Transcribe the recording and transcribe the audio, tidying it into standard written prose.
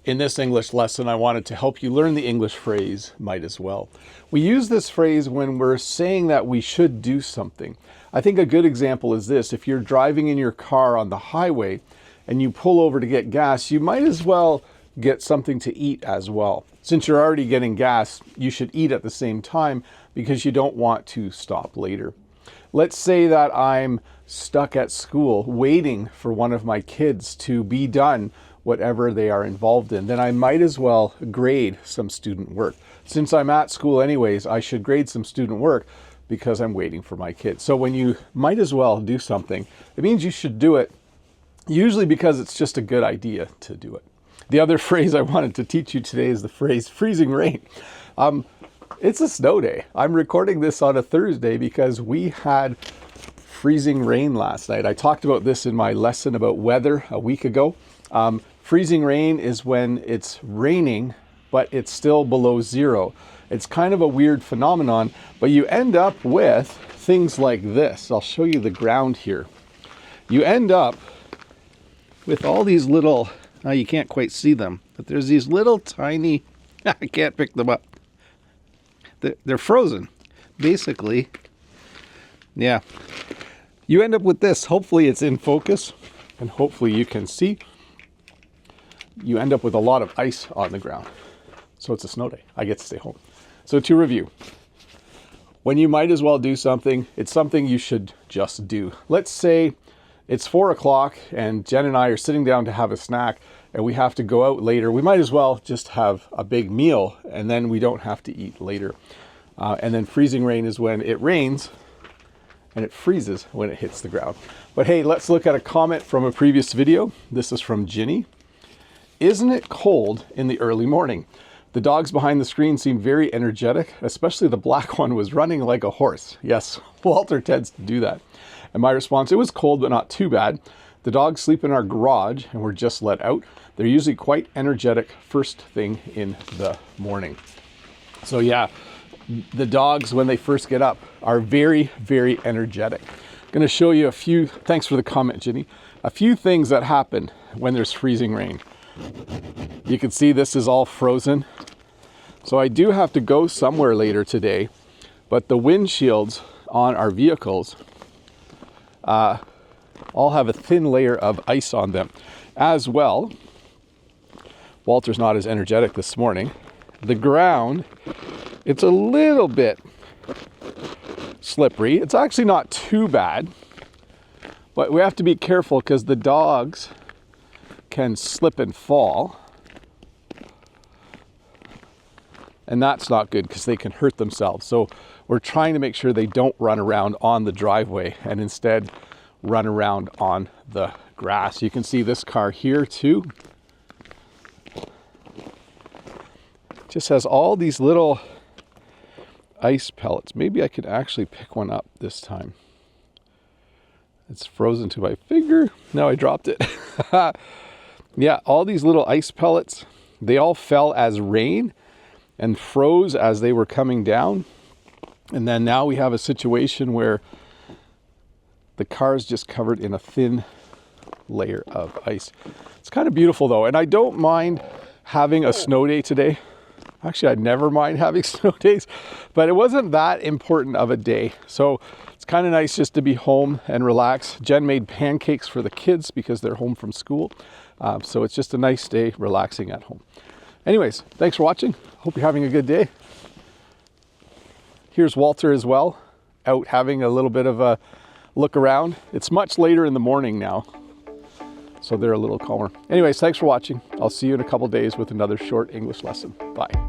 In this English lesson, I wanted to help you learn the English phrase, might as well. We use this phrase when we're saying that we should do something. I think a good example is this. If you're driving in your car on the highway and you pull over to get gas, you might as well get something to eat as well. Since you're already getting gas, you should eat at the same time because you don't want to stop later. Let's say that I'm stuck at school waiting for one of my kids to be done whatever they are involved in, then I might as well grade some student work. Since I'm at school anyways, I should grade some student work because I'm waiting for my kids. So when you might as well do something, it means you should do it, usually because it's just a good idea to do it. The other phrase I wanted to teach you today is the phrase freezing rain. It's a snow day. I'm recording this on a Thursday because we had freezing rain last night. I talked about this in my lesson about weather a week ago. Freezing rain is when it's raining, but it's still below zero. It's kind of a weird phenomenon, but you end up with things like this. I'll show you the ground here. You end up with all these little, you can't quite see them, but there's these little tiny, I can't pick them up. They're frozen, basically. Yeah. You end up with this. Hopefully it's in focus, and hopefully you can see. You end up with a lot of ice on the ground. So it's a snow day. I get to stay home. So to review, when you might as well do something, it's something you should just do. Let's say it's 4 o'clock and Jen and I are sitting down to have a snack and we have to go out later. We might as well just have a big meal and then we don't have to eat later. And then freezing rain is when it rains and it freezes when it hits the ground. But hey, let's look at a comment from a previous video. This is from Ginny. Isn't it cold in the early morning? The dogs behind the screen seem very energetic, especially the black one was running like a horse. Yes, Walter tends to do that. And my response, it was cold, but not too bad. The dogs sleep in our garage and were just let out. They're usually quite energetic first thing in the morning. So yeah, the dogs, when they first get up, are very, very energetic. I'm going to show you a few, thanks for the comment, Ginny, a few things that happen when there's freezing rain. You can see this is all frozen. So I do have to go somewhere later today, but the windshields on our vehicles all have a thin layer of ice on them. As well, Walter's not as energetic this morning. The ground, it's a little bit slippery. It's actually not too bad, but we have to be careful because the dogs can slip and fall. And that's not good because they can hurt themselves. So we're trying to make sure they don't run around on the driveway and instead run around on the grass. You can see this car here too. Just has all these little ice pellets. Maybe I could actually pick one up this time. It's frozen to my finger. No, I dropped it. Yeah, all these little ice pellets, they all fell as rain and froze as they were coming down. And then now we have a situation where the car is just covered in a thin layer of ice. It's kind of beautiful though, and I don't mind having a snow day today. Actually, I never mind having snow days, but it wasn't that important of a day. So it's kind of nice just to be home and relax. Jen made pancakes for the kids because they're home from school. So it's just a nice day relaxing at home. Anyways, thanks for watching. Hope you're having a good day. Here's Walter as well, out having a little bit of a look around. It's much later in the morning now, so they're a little calmer. Anyways, thanks for watching. I'll see you in a couple days with another short English lesson. Bye.